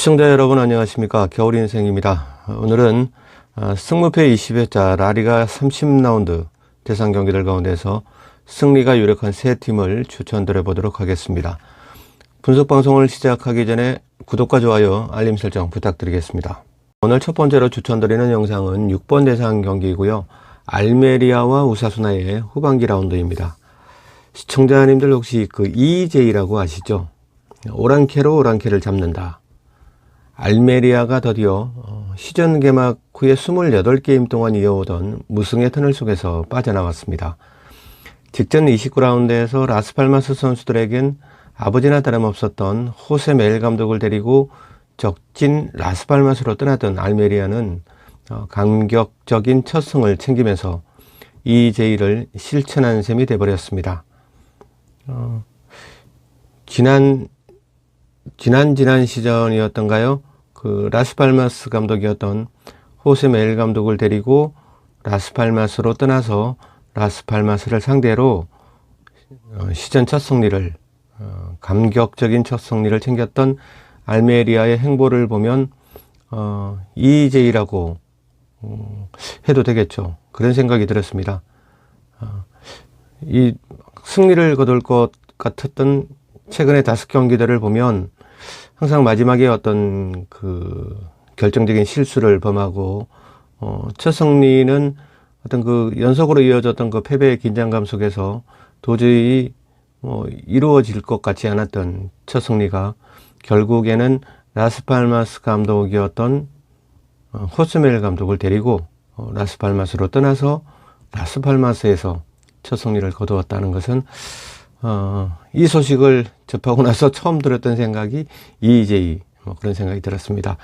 시청자 여러분 안녕하십니까. 겨울인생입니다. 오늘은 승무패 20회차 라리가 30라운드 대상 경기들 가운데서 승리가 유력한 세 팀을 추천드려 보도록 하겠습니다. 분석 방송을 시작하기 전에 구독과 좋아요, 알림 설정 부탁드리겠습니다. 오늘 첫 번째로 추천드리는 영상은 6번 대상 경기이고요. 알메리아와 우사수나의 후반기 라운드입니다. 시청자님들 혹시 그 EJ라고 아시죠? 오랑캐로 오랑캐를 잡는다. 알메리아가 드디어 시즌 개막 후에 28게임 동안 이어오던 무승의 터널 속에서 빠져나왔습니다. 직전 29라운드에서 라스팔마스 선수들에겐 아버지나 다름없었던 호세 멜 감독을 데리고 적진 라스팔마스로 떠나던 알메리아는 감격적인 첫 승을 챙기면서 EJ를 실천한 셈이 돼버렸습니다. 지난 시즌이었던가요? 그 라스팔마스 감독이었던 호세 멜 감독을 데리고 라스팔마스로 떠나서 라스팔마스를 상대로 시즌 첫 승리를 감격적인 첫 승리를 챙겼던 알메리아의 행보를 보면 EJ라고 해도 되겠죠. 그런 생각이 들었습니다. 이 승리를 거둘 것 같았던 최근의 5경기들을 보면 항상 마지막에 어떤 그 결정적인 실수를 범하고 첫 승리는 어떤 그 연속으로 이어졌던 그 패배의 긴장감 속에서 도저히 이루어질 것 같지 않았던 첫 승리가 결국에는 라스팔마스 감독이었던 호스멜 감독을 데리고 라스팔마스로 떠나서 라스팔마스에서 첫 승리를 거두었다는 것은 이 소식을 접하고 나서 처음 들었던 생각이 EJ 그런 생각이 들었습니다.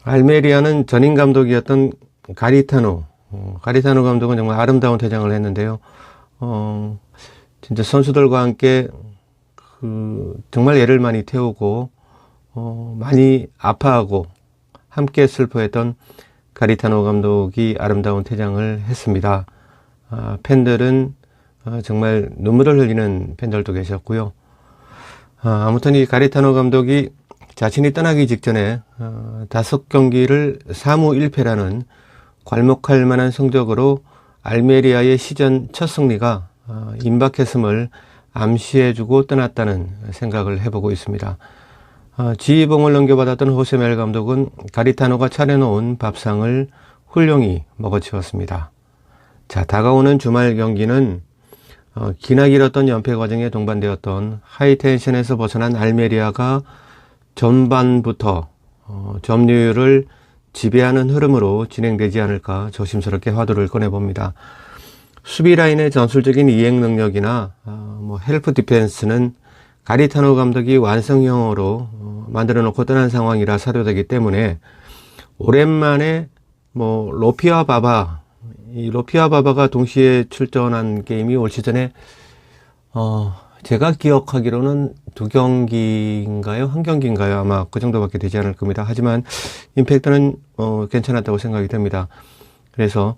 알메리아는 전임 감독이었던 가리타노 감독은 정말 아름다운 퇴장을 했는데요. 진짜 선수들과 함께 정말 애를 많이 태우고 많이 아파하고 함께 슬퍼했던 가리타노 감독이 아름다운 퇴장을 했습니다. 팬들은 정말 눈물을 흘리는 팬들도 계셨고요. 아무튼 이 가리타노 감독이 자신이 떠나기 직전에 5경기를 4무 1패라는 괄목할 만한 성적으로 알메리아의 시즌 첫 승리가 임박했음을 암시해주고 떠났다는 생각을 해보고 있습니다. 지휘봉을 넘겨받았던 호세멜 감독은 가리타노가 차려놓은 밥상을 훌륭히 먹어치웠습니다. 자, 다가오는 주말 경기는 기나 길었던 연패 과정에 동반되었던 하이텐션에서 벗어난 알메리아가 전반부터 점유율을 지배하는 흐름으로 진행되지 않을까 조심스럽게 화두를 꺼내봅니다. 수비 라인의 전술적인 이행 능력이나 헬프 디펜스는 가리타노 감독이 완성형으로 만들어 놓고 떠난 상황이라 사료되기 때문에 오랜만에 로피와 바바 이 로피와 바바가 동시에 출전한 게임이 올 시즌에 제가 기억하기로는 2경기인가요? 1경기인가요? 아마 그 정도밖에 되지 않을 겁니다. 하지만 임팩트는 괜찮았다고 생각이 됩니다. 그래서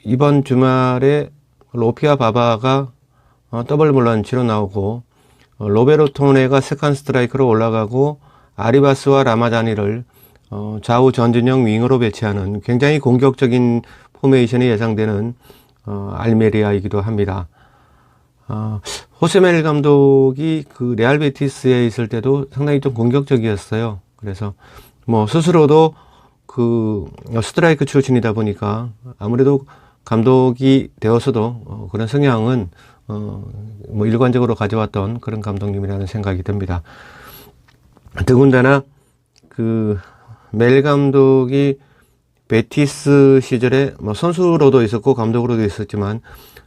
이번 주말에 로피와 바바가 더블 몰런치로 나오고 로베르토네가 세컨 스트라이크로 올라가고 아리바스와 라마자니를 좌우 전진형 윙으로 배치하는 굉장히 공격적인 포메이션이 예상되는 알메리아이기도 합니다. 호세멜 감독이 그 레알 베티스에 있을 때도 상당히 좀 공격적이었어요. 그래서 스스로도 그 스트라이크 출신이다 보니까 아무래도 감독이 되어서도 그런 성향은 일관적으로 가져왔던 그런 감독님이라는 생각이 듭니다. 더군다나 멜 감독이 베티스 시절에 선수로도 있었고 감독으로도 있었지만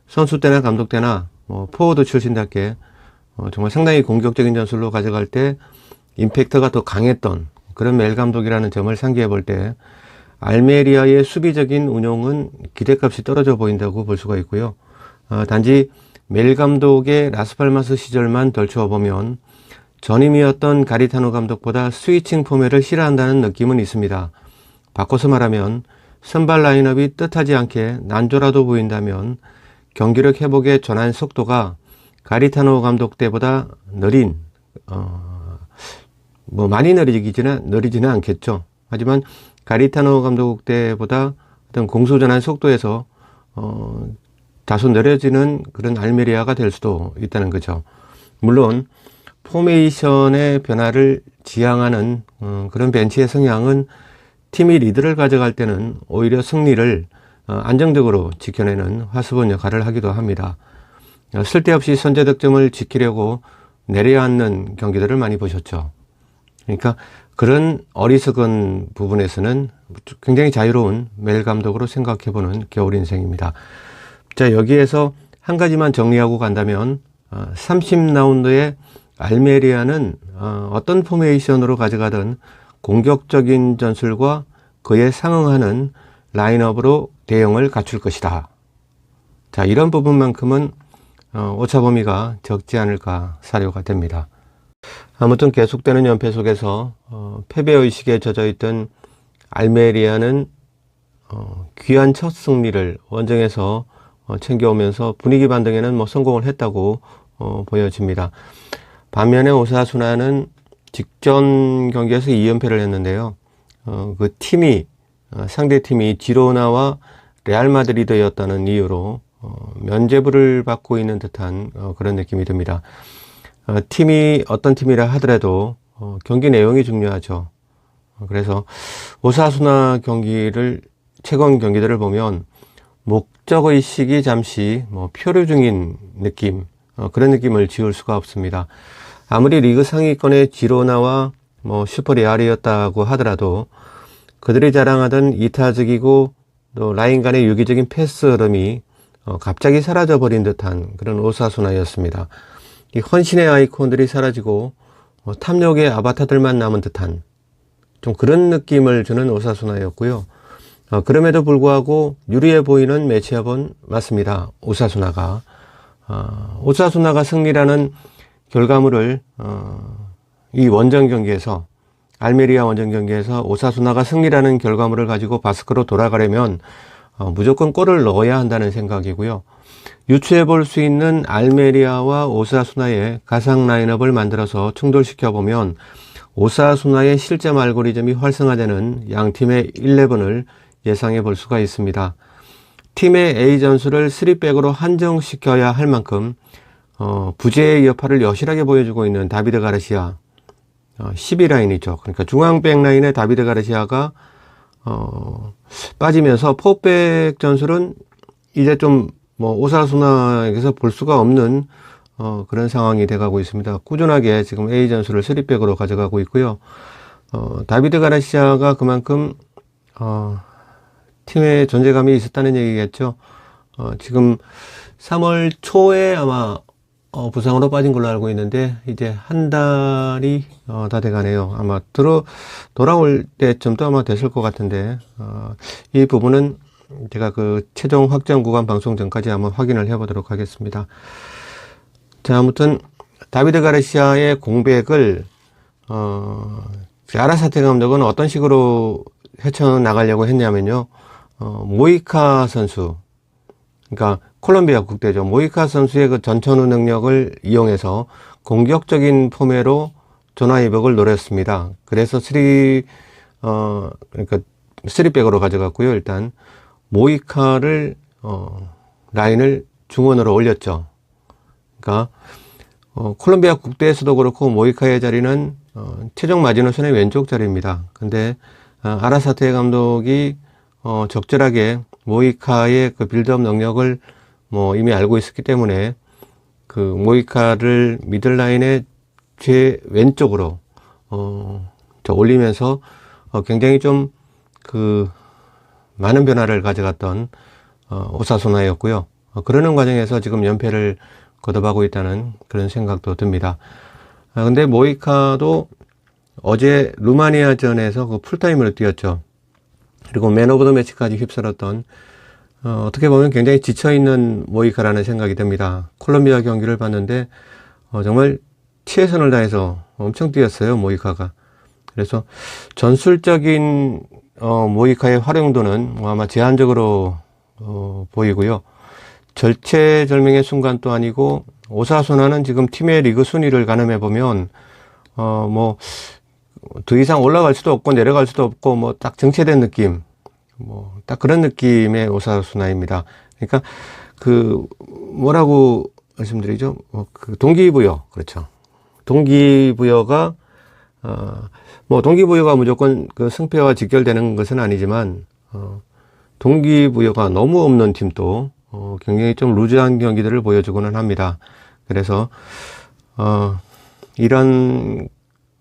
선수 때나 감독 때나 포워드 출신답게 정말 상당히 공격적인 전술로 가져갈 때 임팩트가 더 강했던 그런 멜 감독이라는 점을 상기해 볼 때 알메리아의 수비적인 운용은 기대값이 떨어져 보인다고 볼 수가 있고요. 단지 멜 감독의 라스팔마스 시절만 덜 추어보면 전임이었던 가리타노 감독보다 스위칭 포맷을 싫어한다는 느낌은 있습니다. 바꿔서 말하면 선발 라인업이 뜻하지 않게 난조라도 보인다면 경기력 회복의 전환 속도가 가리타노 감독 때보다 느린 뭐 많이 느리지는 않겠죠. 하지만 가리타노 감독 때보다 어떤 공수전환 속도에서 다소 느려지는 그런 알메리아가 될 수도 있다는 거죠. 물론 포메이션의 변화를 지향하는 그런 벤치의 성향은 팀이 리드를 가져갈 때는 오히려 승리를 안정적으로 지켜내는 화수분 역할을 하기도 합니다. 쓸데없이 선제 득점을 지키려고 내려앉는 경기들을 많이 보셨죠. 그러니까 그런 어리석은 부분에서는 굉장히 자유로운 멜 감독으로 생각해보는 겨울 인생입니다. 자, 여기에서 한 가지만 정리하고 간다면 30라운드에 알메리아는 어떤 포메이션으로 가져가든 공격적인 전술과 그에 상응하는 라인업으로 대응을 갖출 것이다. 자, 이런 부분만큼은 오차범위가 적지 않을까 사료가 됩니다. 아무튼 계속되는 연패 속에서 패배의식에 젖어있던 알메리아는 귀한 첫 승리를 원정에서 챙겨오면서 분위기 반등에는 뭐 성공을 했다고 보여집니다. 반면에 오사수나는 직전 경기에서 2연패를 했는데요. 그 팀이 상대 팀이 지로나와 레알 마드리드였다는 이유로 면죄부를 받고 있는 듯한 그런 느낌이 듭니다. 팀이 어떤 팀이라 하더라도 경기 내용이 중요하죠. 그래서 오사수나 최근 경기들을 보면 목적의식이 잠시 표류 중인 느낌, 그런 느낌을 지울 수가 없습니다. 아무리 리그 상위권의 지로나와 슈퍼레알이었다고 하더라도 그들이 자랑하던 이타적이고 또 라인 간의 유기적인 패스 흐름이 갑자기 사라져버린 듯한 그런 오사수나였습니다. 이 헌신의 아이콘들이 사라지고 탐욕의 아바타들만 남은 듯한 좀 그런 느낌을 주는 오사수나였고요. 그럼에도 불구하고 유리해 보이는 매치업은 맞습니다. 오사수나가 승리라는 결과물을 이 원정 경기에서 알메리아 원정 경기에서 오사수나가 승리라는 결과물을 가지고 바스크로 돌아가려면 무조건 골을 넣어야 한다는 생각이고요. 유추해 볼 수 있는 알메리아와 오사수나의 가상 라인업을 만들어서 충돌시켜 보면 오사수나의 실점 알고리즘이 활성화되는 양 팀의 11을 예상해 볼 수가 있습니다. 팀의 A 전술을 3백으로 한정시켜야 할 만큼 부재의 여파를 여실하게 보여주고 있는 다비드 가르시아 12라인이죠. 그러니까 중앙백 라인의 다비드 가르시아가 빠지면서 4백 전술은 이제 좀 오사수나에서 볼 수가 없는 그런 상황이 돼가고 있습니다. 꾸준하게 지금 A 전술을 3백으로 가져가고 있고요. 다비드 가르시아가 그만큼 팀의 존재감이 있었다는 얘기겠죠. 지금 3월 초에 아마 부상으로 빠진 걸로 알고 있는데 이제 한 달이 다 돼가네요. 아마 돌아올 때쯤도 아마 됐을 것 같은데 이 부분은 제가 그 최종 확정 구간 방송 전까지 한번 확인을 해보도록 하겠습니다. 자, 아무튼 다비드 가르시아의 공백을 아라사테 감독은 어떤 식으로 헤쳐나가려고 했냐면요. 모이카 선수, 그러니까 콜롬비아 국대죠. 모이카 선수의 그 전천후 능력을 이용해서 공격적인 포메로 조나이벅을 노렸습니다. 그래서 그러니까 3백으로 가져갔고요. 일단 모이카를 라인을 중원으로 올렸죠. 그러니까 콜롬비아 국대에서도 그렇고 모이카의 자리는 최종 마지노선의 왼쪽 자리입니다. 근데 아라사테 감독이 적절하게 모이카의 그 빌드업 능력을 이미 알고 있었기 때문에 그 모이카를 미들라인의 제 왼쪽으로 올리면서 굉장히 좀 많은 변화를 가져갔던 오사수나였고요. 그러는 과정에서 지금 연패를 거듭하고 있다는 그런 생각도 듭니다. 근데 모이카도 어제 루마니아전에서 그 풀타임으로 뛰었죠. 그리고 맨 오브 더 매치까지 휩쓸었던 어떻게 보면 굉장히 지쳐있는 모이카라는 생각이 듭니다. 콜롬비아 경기를 봤는데 정말 최선을 다해서 엄청 뛰었어요, 모이카가. 그래서 전술적인 모이카의 활용도는 아마 제한적으로 보이고요. 절체절명의 순간도 아니고 오사수나는 지금 팀의 리그 순위를 가늠해 보면 더 이상 올라갈 수도 없고 내려갈 수도 없고 뭐 딱 정체된 느낌, 뭐 딱 그런 느낌의 오사수나입니다. 그러니까 그 뭐라고 말씀드리죠? 그 동기부여, 그렇죠. 동기부여가 뭐 동기부여가 무조건 그 승패와 직결되는 것은 아니지만 동기부여가 너무 없는 팀도 굉장히 좀 루즈한 경기들을 보여주고는 합니다. 그래서 이런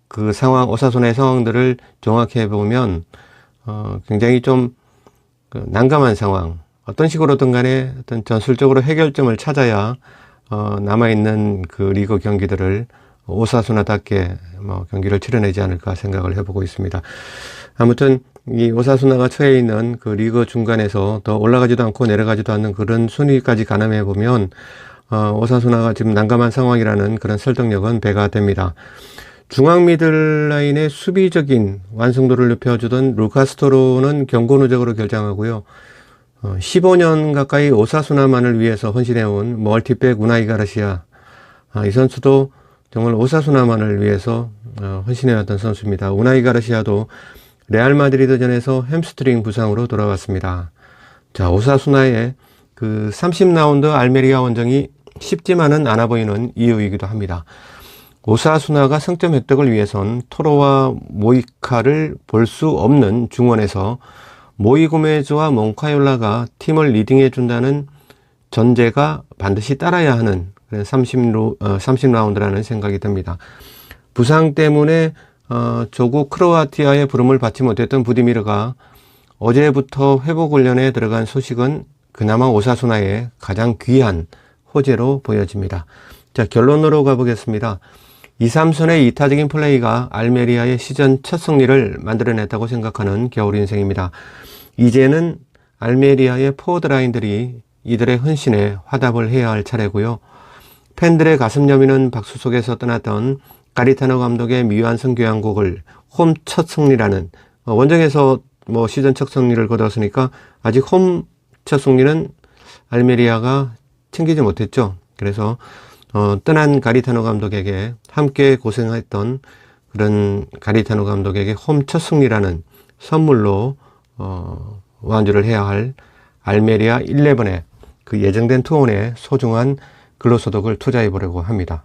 그 상황, 오사수나의 상황들을 종합해 보면 굉장히 좀 난감한 상황, 어떤 식으로든 간에 어떤 전술적으로 해결점을 찾아야 남아있는 그 리그 경기들을 오사수나답게 뭐 경기를 치러내지 않을까 생각을 해보고 있습니다. 아무튼 이 오사수나가 처해 있는 그 리그 중간에서 더 올라가지도 않고 내려가지도 않는 그런 순위까지 가늠해 보면 오사수나가 지금 난감한 상황이라는 그런 설득력은 배가 됩니다. 중앙 미들라인의 수비적인 완성도를 높여주던 루카스 토로는 경고 누적으로 결장하고요. 15년 가까이 오사수나만을 위해서 헌신해온 멀티백 우나이 가르시아, 이 선수도 정말 오사수나만을 위해서 헌신해왔던 선수입니다. 우나이 가르시아도 레알 마드리드전에서 햄스트링 부상으로 돌아왔습니다. 자, 오사수나의 그 30라운드 알메리아 원정이 쉽지만은 않아 보이는 이유이기도 합니다. 오사수나가 승점 획득을 위해선 토로와 모이카를 볼 수 없는 중원에서 모이 고메즈와 몽카올라가 팀을 리딩해준다는 전제가 반드시 따라야 하는 그런 30라운드라는 생각이 듭니다. 부상 때문에 조국 크로아티아의 부름을 받지 못했던 부디미르가 어제부터 회복 훈련에 들어간 소식은 그나마 오사수나의 가장 귀한 호재로 보여집니다. 자, 결론으로 가보겠습니다. 2, 3선의 이타적인 플레이가 알메리아의 시즌 첫 승리를 만들어냈다고 생각하는 겨울인생입니다. 이제는 알메리아의 포워드라인들이 이들의 헌신에 화답을 해야 할 차례고요. 팬들의 가슴 여미는 박수 속에서 떠났던 가리타노 감독의 미완성 교향곡을 홈 첫 승리라는, 원정에서 뭐 시즌 첫 승리를 거뒀으니까 아직 홈 첫 승리는 알메리아가 챙기지 못했죠. 그래서 떠난 가리타노 감독에게 함께 고생했던 그런 가리타노 감독에게 홈 첫 승리라는 선물로 완주를 해야 할 알메리아 11의 그 예정된 투혼에 소중한 근로소득을 투자해 보려고 합니다.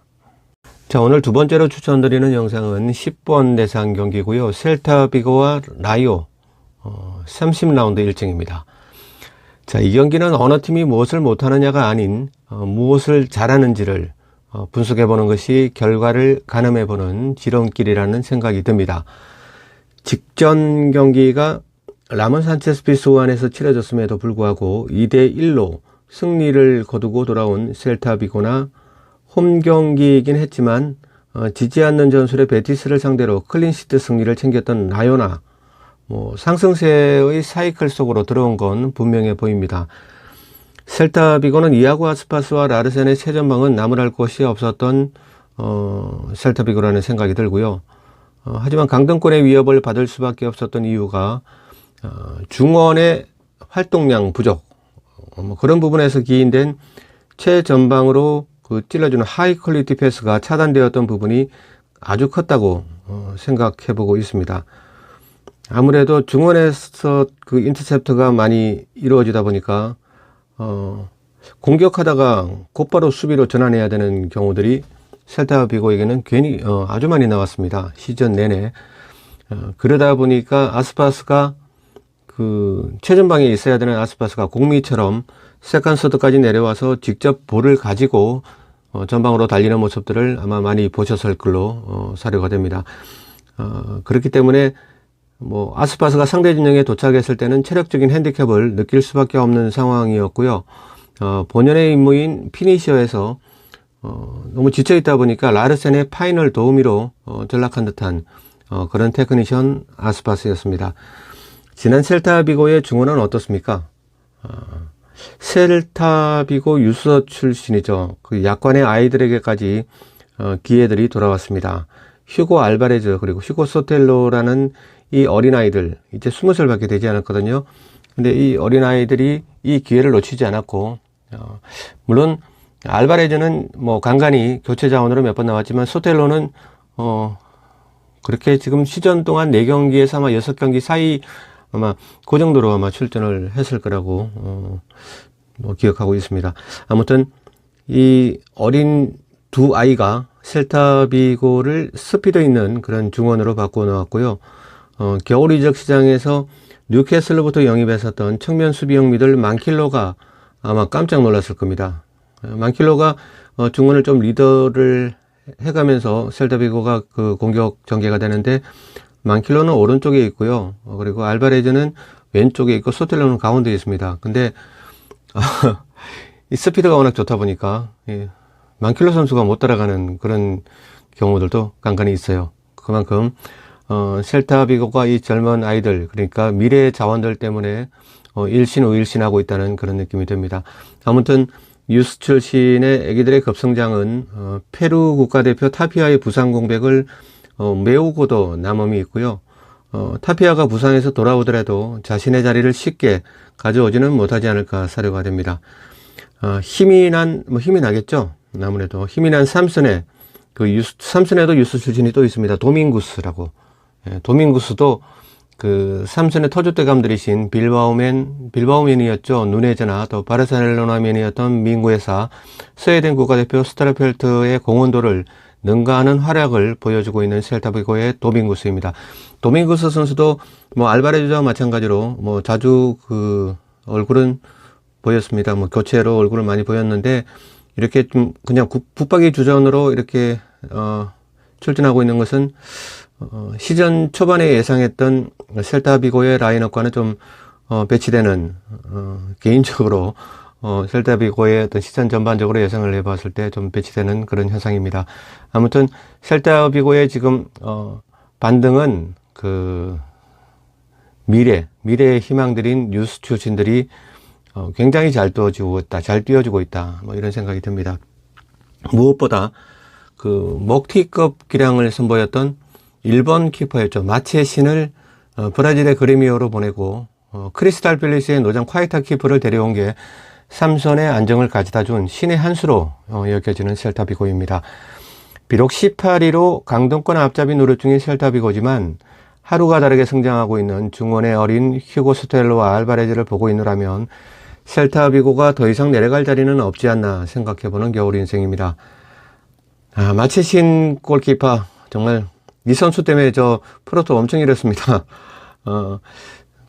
자, 오늘 두 번째로 추천드리는 영상은 10번 대상 경기고요. 셀타비고와 라이오 30라운드 일정입니다. 자, 이 경기는 어느 팀이 무엇을 못하느냐가 아닌 무엇을 잘하는지를 분석해보는 것이 결과를 가늠해보는 지름길이라는 생각이 듭니다. 직전 경기가 라몬 산체스 피스완에서 치러졌음에도 불구하고 2대1로 승리를 거두고 돌아온 셀타비고나 홈 경기이긴 했지만 지지 않는 전술의 베티스를 상대로 클린시트 승리를 챙겼던 라요나, 상승세의 사이클 속으로 들어온 건 분명해 보입니다. 셀타비고는 이아고 아스파스와 라르센의 최전방은 나무랄 곳이 없었던 셀타비고라는 생각이 들고요. 하지만 강등권의 위협을 받을 수밖에 없었던 이유가 중원의 활동량 부족, 그런 부분에서 기인된 최전방으로 그 찔러주는 하이 퀄리티 패스가 차단되었던 부분이 아주 컸다고 생각해 보고 있습니다. 아무래도 중원에서 그 인터셉트가 많이 이루어지다 보니까 공격하다가 곧바로 수비로 전환해야 되는 경우들이 셀타비고에게는 괜히 아주 많이 나왔습니다. 시즌 내내. 그러다 보니까 아스파스가 그 최전방에 있어야 되는 아스파스가 공미처럼 세컨서드까지 내려와서 직접 볼을 가지고 전방으로 달리는 모습들을 아마 많이 보셨을 걸로 사료가 됩니다. 그렇기 때문에 아스파스가 상대 진영에 도착했을 때는 체력적인 핸디캡을 느낄 수밖에 없는 상황이었고요. 본연의 임무인 피니셔에서 너무 지쳐있다 보니까 라르센의 파이널 도우미로 전락한 듯한 그런 테크니션 아스파스였습니다. 지난 셀타비고의 중원은 어떻습니까? 셀타비고 유소 출신이죠. 그 약관의 아이들에게까지 기회들이 돌아왔습니다. 휴고 알바레즈 그리고 휴고 소텔로라는 이 어린아이들, 이제 20살밖에 되지 않았거든요. 근데 이 어린아이들이 이 기회를 놓치지 않았고, 물론 알바레즈는 간간히 교체 자원으로 몇 번 나왔지만 소텔로는 그렇게 지금 시즌 동안 4경기에서 아마 6경기 사이 아마 그 정도로 아마 출전을 했을 거라고 뭐 기억하고 있습니다. 아무튼 이 어린 두 아이가 셀타비고를 스피드 있는 그런 중원으로 바꾸어 놓았고요. 겨울 이적 시장에서 뉴캐슬로부터 영입했었던 측면 수비형 미들 만킬로가 아마 깜짝 놀랐을 겁니다. 만킬로가 중원을 좀 리더를 해가면서 셀타비고가 그 공격 전개가 되는데, 만킬로는 오른쪽에 있고요. 그리고 알바레즈는 왼쪽에 있고 소텔로는 가운데에 있습니다. 근데 이 스피드가 워낙 좋다 보니까 만킬로 선수가 못 따라가는 그런 경우들도 간간히 있어요. 그만큼 셀타비고가 이 젊은 아이들, 그러니까 미래의 자원들 때문에 일신우일신하고 있다는 그런 느낌이 듭니다. 아무튼 유스 출신의 아기들의 급성장은 페루 국가대표 타피아의 부상 공백을 메우고도 남음이 있고요. 타피아가 부상에서 돌아오더라도 자신의 자리를 쉽게 가져오지는 못하지 않을까 사료가 됩니다. 힘이 나겠죠. 아무래도 힘이 난 삼순에, 삼순에도 유스 출신이 또 있습니다. 도밍구스라고. 도밍구스도 그 삼순의 터줏대감들이신 빌바오맨이었죠. 누네즈나 또 바르셀로나맨이었던 민구에서 스웨덴 국가대표 스타르펠트의 공헌도를 능가하는 활약을 보여주고 있는 셀타비고의 도밍구스입니다. 도밍구스 선수도 뭐 알바레즈와 마찬가지로 뭐 자주 그 얼굴은 보였습니다. 뭐 교체로 얼굴을 많이 보였는데, 이렇게 좀 그냥 붙박이 주전으로 이렇게 출전하고 있는 것은 시즌 초반에 예상했던 셀타비고의 라인업과는 좀 배치되는, 개인적으로 셀타비고의 어떤 시즌 전반적으로 예상을 해봤을 때 좀 배치되는 그런 현상입니다. 아무튼 셀타비고의 지금 반등은 그 미래의 희망들인 유스 출신들이 굉장히 잘 뛰어주고 있다. 뭐 이런 생각이 듭니다. 무엇보다 그 먹튀급 기량을 선보였던 일본 키퍼였죠. 마체신을 브라질의 그레미오로 보내고 크리스탈 팰리스의 노장 콰이타 키퍼를 데려온 게 삼선의 안정을 가져다 준 신의 한 수로 여겨지는 셀타비고입니다. 비록 18위로 강등권 앞잡이 노력 중인 셀타비고지만 하루가 다르게 성장하고 있는 중원의 어린 휴고 스텔로와 알바레즈를 보고 있노라면 셀타비고가 더 이상 내려갈 자리는 없지 않나 생각해보는 겨울 인생입니다. 마체신 골키퍼, 정말 이 선수 때문에 저 프로토 엄청 잃었습니다.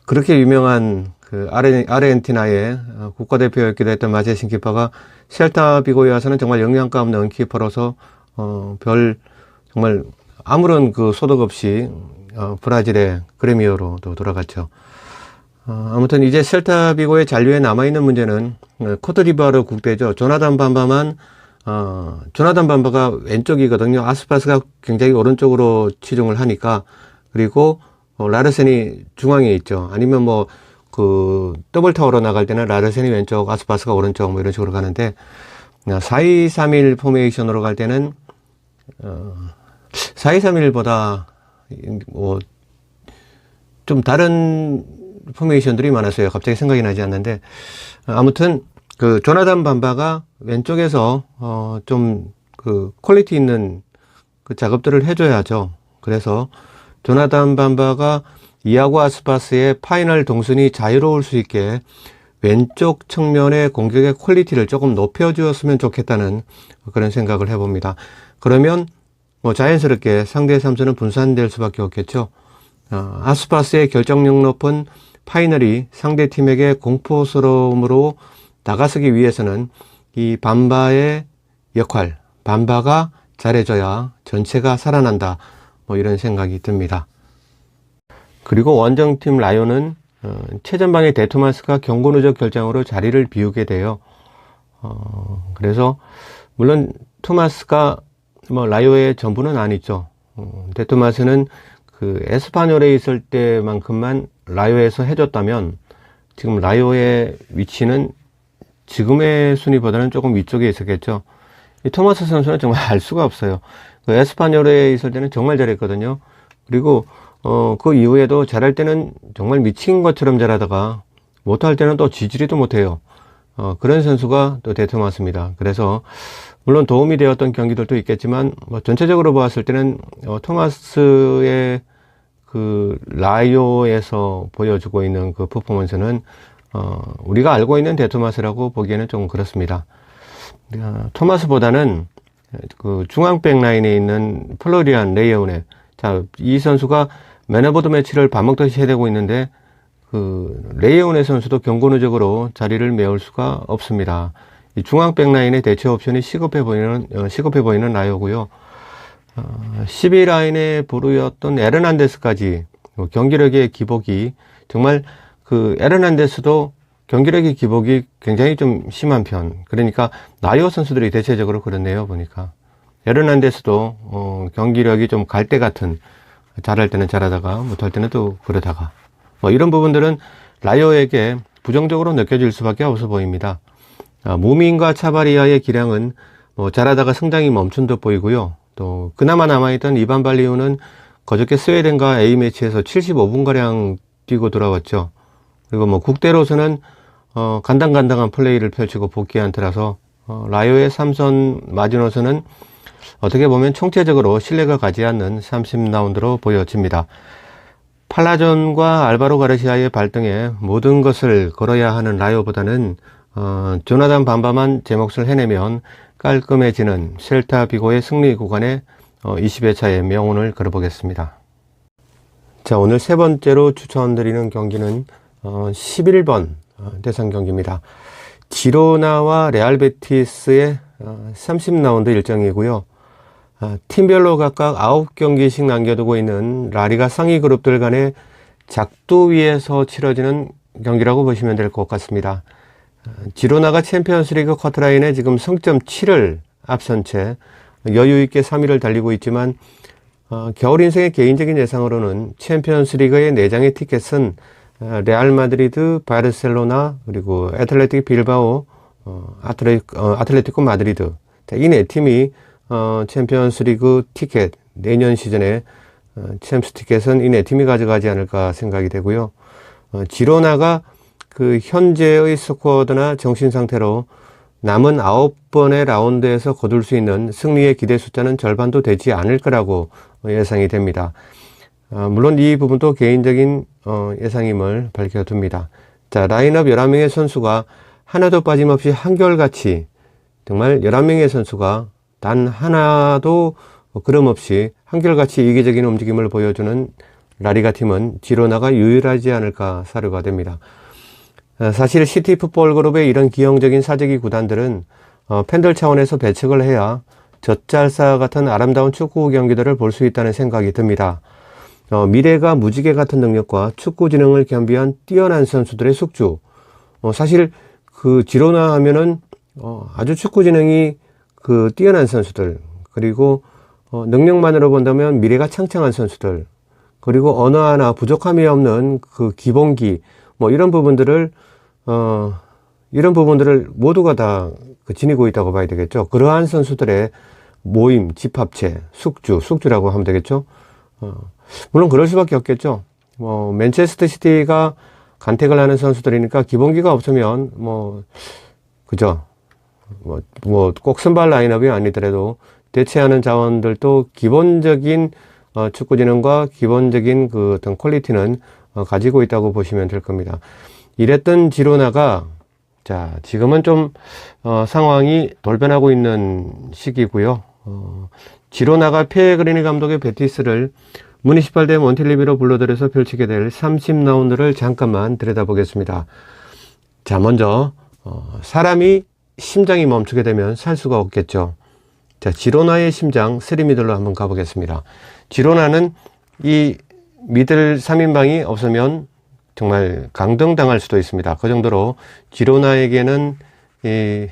그렇게 유명한 그 아르헨티나의 국가대표였기도 했던 마체신 키퍼가 셀타비고에 와서는 정말 영양가 없는 키퍼로서 정말 아무런 그 소득 없이 브라질의 그레미오로도 돌아갔죠. 아무튼 이제 셀타비고의 잔류에 남아있는 문제는 코트디부아르 국대죠. 조나단 밤바가 왼쪽이거든요. 아스파스가 굉장히 오른쪽으로 치중을 하니까. 그리고 라르센이 중앙에 있죠. 아니면 뭐 그 더블 타워로 나갈 때는 라르센이 왼쪽, 아스파스가 오른쪽, 뭐 이런 식으로 가는데, 4-2-3-1 포메이션으로 갈 때는 4-2-3-1보다 뭐 좀 다른 포메이션들이 많았어요. 갑자기 생각이 나지 않는데, 아무튼 그 조나단 밤바가 왼쪽에서 좀 그 퀄리티 있는 그 작업들을 해줘야죠. 그래서 조나단 밤바가 이아고 아스파스의 파이널 동선이 자유로울 수 있게 왼쪽 측면의 공격의 퀄리티를 조금 높여주었으면 좋겠다는 그런 생각을 해봅니다. 그러면 뭐 자연스럽게 상대 삼수는 분산될 수밖에 없겠죠. 아스파스의 결정력 높은 파이널이 상대 팀에게 공포스러움으로 다가서기 위해서는 이 밤바의 역할, 밤바가 잘해줘야 전체가 살아난다. 뭐 이런 생각이 듭니다. 그리고 원정팀 라이온은 최전방의 데토마스가 경고 누적 결정으로 자리를 비우게 돼요. 그래서 물론 토마스가 뭐 라이오의 전부는 아니죠. 데토마스는 그 에스파뇰에 있을 때만큼만 라이오에서 해줬다면 지금 라이오의 위치는 지금의 순위보다는 조금 위쪽에 있었겠죠. 이 토마스 선수는 정말 알 수가 없어요. 그 에스파뇰에 있을 때는 정말 잘했거든요. 그리고 그 이후에도 잘할 때는 정말 미친 것처럼 잘하다가 못할 때는 또 지지리도 못해요. 그런 선수가 또 데토마스입니다. 그래서 물론 도움이 되었던 경기들도 있겠지만 뭐 전체적으로 보았을 때는 토마스의 그 라이오에서 보여주고 있는 그 퍼포먼스는 우리가 알고 있는 데토마스라고 보기에는 좀 그렇습니다. 토마스보다는 그 중앙백 라인에 있는 플로리안 레이오네, 자, 이 선수가 맨 오브 더 매치를 밥 먹듯이 해대고 있는데 그 레이오네 선수도 경고 누적으로 자리를 메울 수가 없습니다. 이 중앙백 라인의 대체 옵션이 시급해 보이는 라이오고요. 12라인의 보루였던 에르난데스까지 경기력의 기복이 정말 그 에르난데스도 경기력의 기복이 굉장히 좀 심한 편. 그러니까 라이오 선수들이 대체적으로 그렇네요, 보니까. 에르난데스도 경기력이 좀 갈대 같은, 잘할 때는 잘하다가 못할 때는 또 그러다가 뭐 이런 부분들은 라이오에게 부정적으로 느껴질 수밖에 없어 보입니다. 무민과 차바리아의 기량은 뭐 잘하다가 성장이 멈춘 듯 보이고요. 또 그나마 남아있던 이반 발리우는 그저께 스웨덴과 A매치에서 75분가량 뛰고 돌아왔죠. 그리고 뭐 국대로서는 간당간당한 플레이를 펼치고 복귀한 터라서 라이오의 삼선 마지노선은 어떻게 보면 총체적으로 신뢰가 가지 않는 30라운드로 보여집니다. 팔라존과 알바로 가르시아의 발등에 모든 것을 걸어야 하는 라이오보다는 조나단 밤밤한 제 몫을 해내면 깔끔해지는 셀타 비고의 승리 구간에 20회 차의 명운을 걸어보겠습니다. 자, 오늘 세 번째로 추천드리는 경기는 11번 대상 경기입니다. 지로나와 레알 베티스의 30라운드 일정이고요. 팀별로 각각 9경기씩 남겨두고 있는 라리가 상위 그룹들 간의 작두 위에서 치러지는 경기라고 보시면 될 것 같습니다. 지로나가 챔피언스리그 쿼터라인에 지금 승점 7을 앞선 채 여유있게 3위를 달리고 있지만 겨울 인생의 개인적인 예상으로는 챔피언스리그의 4장의 티켓은 레알 마드리드, 바르셀로나, 그리고 애틀레틱 빌바오, 아틀레티코 마드리드, 이 4팀이 챔피언스리그 티켓, 내년 시즌에 챔스 티켓은 이 4팀이 가져가지 않을까 생각이 되고요. 지로나가 그 현재의 스쿼드나 정신 상태로 남은 9번의 라운드에서 거둘 수 있는 승리의 기대 숫자는 절반도 되지 않을 거라고 예상이 됩니다. 물론 이 부분도 개인적인 예상임을 밝혀둡니다. 자, 라인업 11명의 선수가 하나도 빠짐없이 한결같이, 정말 11명의 선수가 단 하나도 그름 없이 한결같이 이기적인 움직임을 보여주는 라리가 팀은 지로나가 유일하지 않을까 사료가 됩니다. 사실 시티 풋볼 그룹의 이런 기형적인 사재기 구단들은 팬들 차원에서 배척을 해야 젖잘싸 같은 아름다운 축구 경기들을 볼 수 있다는 생각이 듭니다. 미래가 무지개 같은 능력과 축구 지능을 겸비한 뛰어난 선수들의 숙주. 사실 그 지로나 하면은 아주 축구 지능이 그 뛰어난 선수들, 그리고 능력만으로 본다면 미래가 창창한 선수들, 그리고 어느 하나 부족함이 없는 그 기본기, 뭐 이런 부분들을 모두가 다 지니고 있다고 봐야 되겠죠. 그러한 선수들의 모임, 집합체, 숙주라고 하면 되겠죠. 물론 그럴 수밖에 없겠죠. 맨체스터 시티가 간택을 하는 선수들이니까 기본기가 없으면 그죠. 꼭 선발 라인업이 아니더라도 대체하는 자원들도 기본적인 축구 지능과 기본적인 그 어떤 퀄리티는 가지고 있다고 보시면 될 겁니다. 이랬던 지로나가, 자, 지금은 좀 상황이 돌변하고 있는 시기고요. 지로나가 페그리니 감독의 베티스를 무니시팔 대 몬텔리비로 불러들여서 펼치게 될 30라운드를 잠깐만 들여다보겠습니다. 자, 먼저 사람이 심장이 멈추게 되면 살 수가 없겠죠. 자, 지로나의 심장 3미들로 한번 가보겠습니다. 지로나는 이 미들 3인방이 없으면 정말 강등당할 수도 있습니다. 그 정도로 지로나에게는 이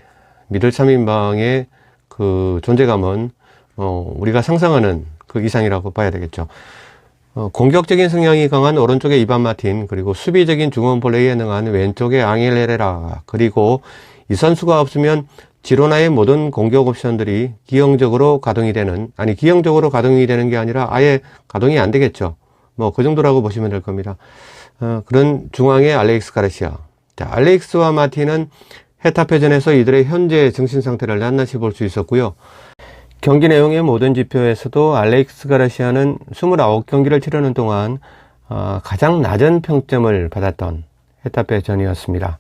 미들 3인방의 그 존재감은 우리가 상상하는 그 이상이라고 봐야 되겠죠. 공격적인 성향이 강한 오른쪽에 이반 마틴, 그리고 수비적인 중원 플레이에 능한 왼쪽에 앙헬 헤레라, 그리고 이 선수가 없으면 지로나의 모든 공격 옵션들이 기형적으로 가동이 되는 게 아니라 아예 가동이 안 되겠죠. 그 정도라고 보시면 될 겁니다. 그런 중앙의 알렉스 가르시아. 자, 알렉스와 마틴은 헤타페전에서 이들의 현재 정신 상태를 낱낱이 볼 수 있었고요. 경기 내용의 모든 지표에서도 알렉스 가르시아는 29경기를 치르는 동안 가장 낮은 평점을 받았던 헤타페전이었습니다.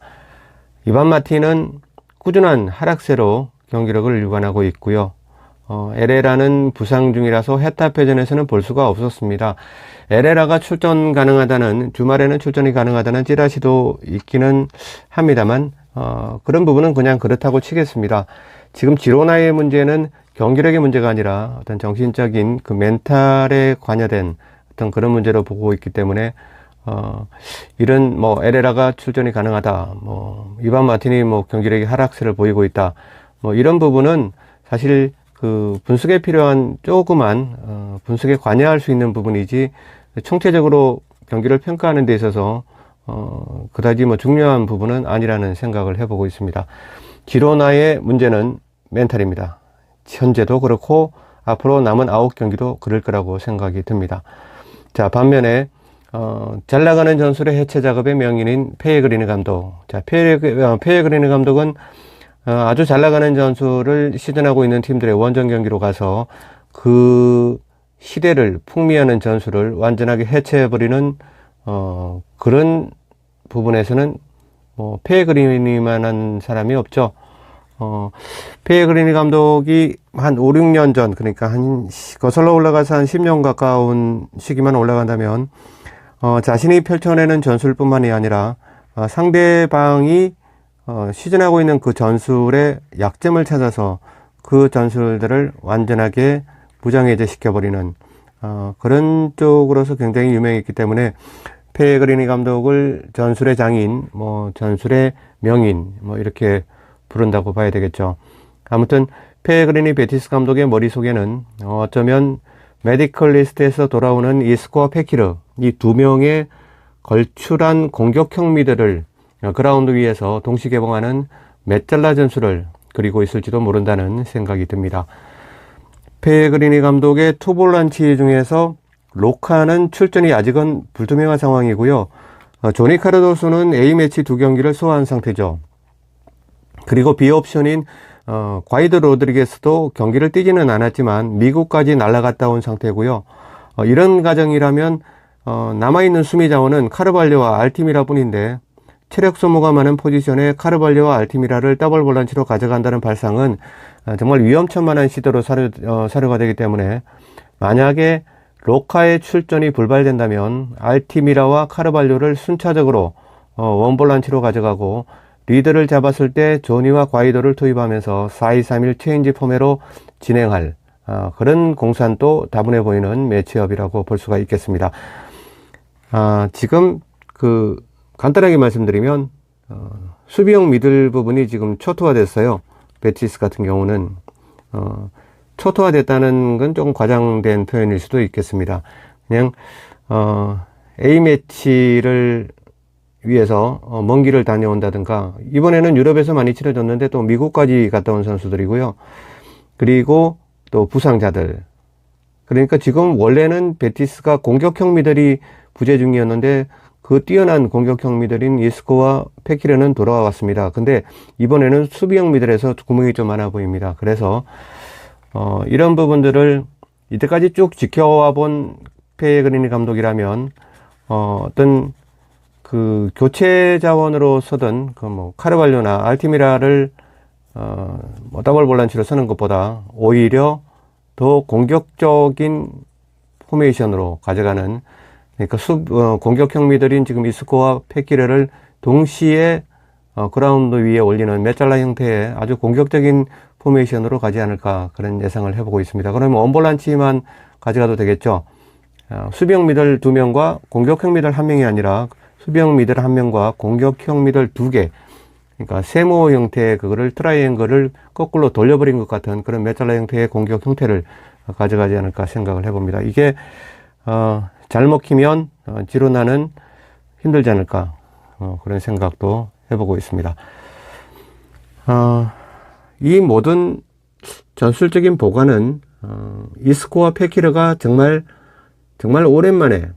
이반 마틴은 꾸준한 하락세로 경기력을 유관하고 있고요. 에레라는 부상 중이라서 헤타페전에서는 볼 수가 없었습니다. 에레라가 출전 가능하다는, 주말에는 출전이 가능하다는 찌라시도 있기는 합니다만 그런 부분은 그냥 그렇다고 치겠습니다. 지금 지로나의 문제는 경기력의 문제가 아니라 어떤 정신적인 그 멘탈에 관여된 어떤 그런 문제로 보고 있기 때문에 이런 에레라가 출전이 가능하다, 이반 마틴이 경기력의 하락세를 보이고 있다, 이런 부분은 사실 그 분석에 필요한 조그만 분석에 관여할 수 있는 부분이지 총체적으로 경기를 평가하는 데 있어서 그다지 중요한 부분은 아니라는 생각을 해보고 있습니다. 지로나의 문제는 멘탈입니다. 현재도 그렇고 앞으로 남은 9경기도 그럴 거라고 생각이 듭니다. 자, 반면에 잘 나가는 전술의 해체 작업의 명인인 페레그리니 감독. 자, 페레그리니 감독은 아주 잘 나가는 전술을 시전하고 있는 팀들의 원정 경기로 가서 그 시대를 풍미하는 전술을 완전하게 해체해버리는 그런 부분에서는 페레그리니만한 사람이 없죠. 페레그리니 감독이 한 5, 6년 전, 그러니까 거슬러 올라가서 한 10년 가까운 시기만 올라간다면 자신이 펼쳐내는 전술뿐만이 아니라 상대방이 시전하고 있는 그 전술의 약점을 찾아서 그 전술들을 완전하게 무장해제 시켜버리는 그런 쪽으로서 굉장히 유명했기 때문에 페레그리니 감독을 전술의 장인, 전술의 명인, 이렇게 부른다고 봐야 되겠죠. 아무튼 페레그리니 베티스 감독의 머릿속에는 어쩌면 메디컬 리스트에서 돌아오는 이스코와 페키르, 이 두 명의 걸출한 공격형 미드를 그라운드 위에서 동시 개봉하는 메짤라 전술을 그리고 있을지도 모른다는 생각이 듭니다. 페레그리니 감독의 투볼란치 중에서 로카는 출전이 아직은 불투명한 상황이고요. 조니 카르도소는 A매치 2경기를 소화한 상태죠. 그리고 B옵션인 과이드 로드리게스도 경기를 뛰지는 않았지만 미국까지 날아갔다 온 상태고요. 이런 가정이라면 남아있는 수미 자원은 카르발료와 알티미라 뿐인데 체력 소모가 많은 포지션에 카르발료와 알티미라를 더블 볼란치로 가져간다는 발상은 정말 위험천만한 시도로 사료가 되기 때문에 만약에 로카의 출전이 불발된다면 알티미라와 카르발료를 순차적으로 원볼란치로 가져가고 리드를 잡았을 때 조니와 과이도를 투입하면서 4-2-3-1 체인지 포매로 진행할 그런 공산도 다분해 보이는 매치업이라고 볼 수가 있겠습니다. 지금 간단하게 말씀드리면 수비형 미들 부분이 지금 초토화됐어요. 베티스 같은 경우는 초토화됐다는 건 조금 과장된 표현일 수도 있겠습니다. 그냥 A매치를 위해서 먼 길을 다녀온다든가, 이번에는 유럽에서 많이 치러졌는데 또 미국까지 갔다 온 선수들이고요. 그리고 또 부상자들. 그러니까 지금 원래는 베티스가 공격형 미들이 부재 중이었는데 그 뛰어난 공격형 미들인 이스코와 페키르는 돌아왔습니다. 근데 이번에는 수비형 미들에서 구멍이 좀 많아 보입니다. 그래서 이런 부분들을 이때까지 쭉 지켜와 본 페레그리니 감독이라면 어떤 그 교체 자원으로 서든 카르발료나 알티미라를 더블 볼란치로 서는 것보다 오히려 더 공격적인 포메이션으로 가져가는, 그러니까 공격형 미들인 지금 이스코와 페키르를 동시에 그라운드 위에 올리는 메짤라 형태의 아주 공격적인 포메이션으로 가지 않을까, 그런 예상을 해보고 있습니다. 그러면 원볼란치만 가져가도 되겠죠. 수비형 미들 2명과 공격형 미들 1명이 아니라 수비형 미들 1명과 공격형 미들 2개, 그러니까 세모 형태의 그거를 트라이앵글을 거꾸로 돌려버린 것 같은 그런 메탈라 형태의 공격 형태를 가져가지 않을까 생각을 해봅니다. 이게 잘 먹히면 지로나는 힘들지 않을까, 그런 생각도 해보고 있습니다. 이 모든 전술적인 보관은 이스코와 페키르가 정말 오랜만에,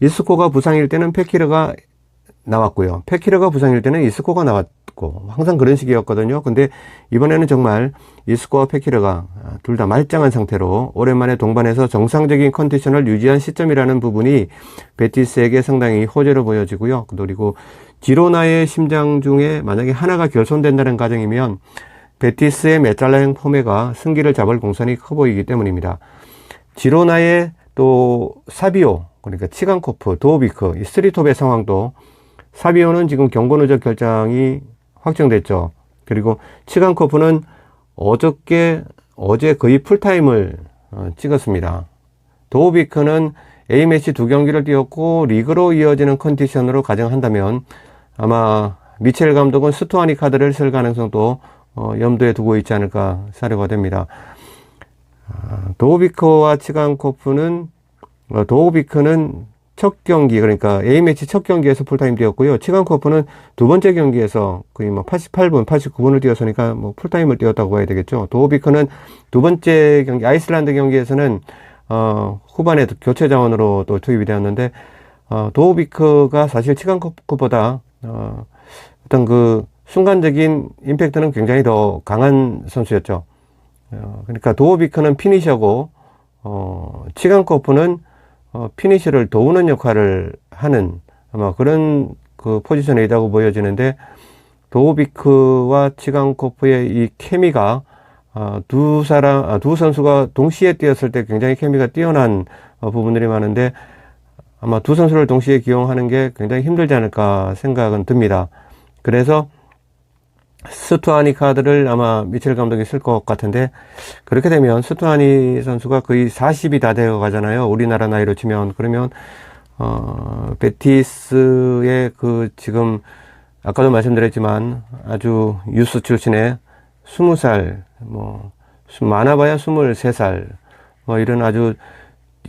이스코가 부상일 때는 페키르가 나왔고요. 페키르가 부상일 때는 이스코가 같고 항상 그런 식이었거든요. 근데 이번에는 정말 이스코와 페키르가 둘 다 말짱한 상태로 오랜만에 동반해서 정상적인 컨디션을 유지한 시점이라는 부분이 베티스에게 상당히 호재로 보여지고요. 그리고 지로나의 심장 중에 만약에 하나가 결손된다는 가정이면 베티스의 메탈라행 포메가 승기를 잡을 공산이 커 보이기 때문입니다. 지로나의 또 사비오, 그러니까 치간코프, 도우비크, 이 쓰리톱의 상황도 사비오는 지금 경고 누적 결장이 확정됐죠. 그리고 치간코프는 어제 거의 풀타임을 찍었습니다. 도우비크는 A매치 2경기를 뛰었고 리그로 이어지는 컨디션으로 가정한다면 아마 미첼 감독은 스투아니 카드를 쓸 가능성도 염두에 두고 있지 않을까 사료가 됩니다. 도우비크와 치간코프는 도우비크는 첫 경기, 그러니까 A매치 첫 경기에서 풀타임 뛰었고요. 치간코프는 두 번째 경기에서 거의 88분, 89분을 뛰었으니까 풀타임을 뛰었다고 봐야 되겠죠. 도우비크는 두 번째 경기, 아이슬란드 경기에서는 후반에 교체 자원으로 또 투입이 되었는데 도우비크가 사실 치간코프보다 어떤 그 순간적인 임팩트는 굉장히 더 강한 선수였죠. 그러니까 도우비크는 피니셔고 치간코프는 피니시를 도우는 역할을 하는 아마 그런 그 포지션에 있다고 보여지는데 도우비크와 치간코프의 이 케미가 두 선수가 동시에 뛰었을 때 굉장히 케미가 뛰어난 부분들이 많은데 아마 두 선수를 동시에 기용하는 게 굉장히 힘들지 않을까 생각은 듭니다. 그래서 스투아니 카드를 아마 미첼 감독이 쓸 것 같은데 그렇게 되면 스투아니 선수가 거의 40이 다 되어 가잖아요. 우리나라 나이로 치면. 그러면 베티스의 그 지금 아까도 말씀드렸지만 아주 유스 출신의 20살 많아봐야 23살 이런 아주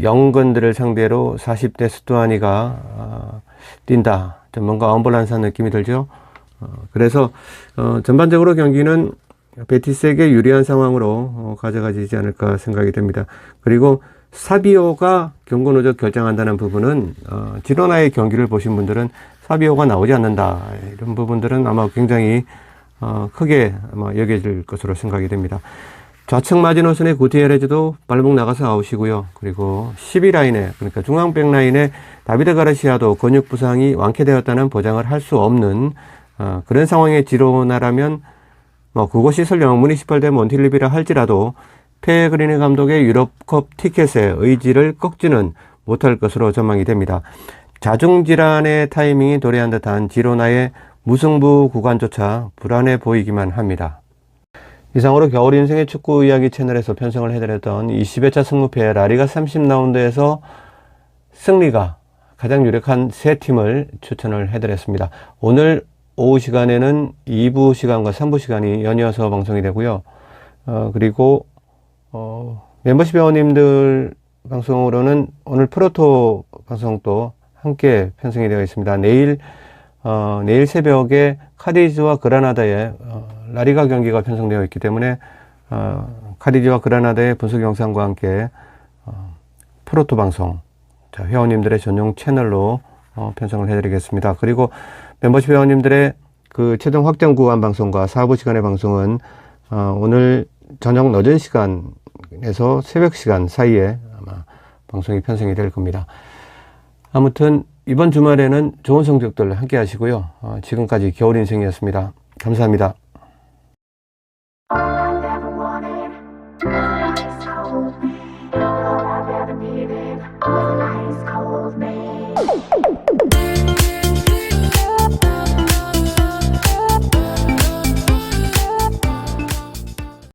영건들을 상대로 40대 스투아니가 뛴다. 좀 뭔가 엄벌란스한 느낌이 들죠. 그래서 전반적으로 경기는 베티스에게 유리한 상황으로 가져가지지 않을까 생각이 됩니다. 그리고 사비오가 경고 누적 결정한다는 부분은 지로나의 경기를 보신 분들은 사비오가 나오지 않는다 이런 부분들은 아마 굉장히 크게 아마 여겨질 것으로 생각이 됩니다. 좌측 마지노선의 구티에레즈도 발목 나가서 아웃이고요. 그리고 12라인에 그러니까 중앙백 라인에 다비드 가르시아도 근육 부상이 완쾌되었다는 보장을 할 수 없는 그런 상황에 지로나라면 그것이 설령 무니시팔 몬틸리비라 할지라도 페그리니 감독의 유럽컵 티켓의 의지를 꺾지는 못할 것으로 전망이 됩니다. 자중질환의 타이밍이 도래한 듯한 지로나의 무승부 구간조차 불안해 보이기만 합니다. 이상으로 겨울 인생의 축구 이야기 채널에서 편성을 해드렸던 20회차 승무패 라리가 30라운드에서 승리가 가장 유력한 세 팀을 추천을 해드렸습니다. 오늘 오후 시간에는 2부 시간과 3부 시간이 연이어서 방송이 되고요. 그리고 멤버십 회원님들 방송으로는 오늘 프로토 방송도 함께 편성이 되어 있습니다. 내일 새벽에 카디즈와 그라나다의 라리가 경기가 편성되어 있기 때문에 카디즈와 그라나다의 분석 영상과 함께 프로토 방송 회원님들의 전용 채널로 편성을 해드리겠습니다. 그리고 멤버십 회원님들의 그 최종 확정 구간 방송과 4부 시간의 방송은 오늘 저녁 늦은 시간에서 새벽 시간 사이에 아마 방송이 편성이 될 겁니다. 아무튼 이번 주말에는 좋은 성적들 함께 하시고요. 지금까지 겨울인생이었습니다. 감사합니다. All I ever wanted,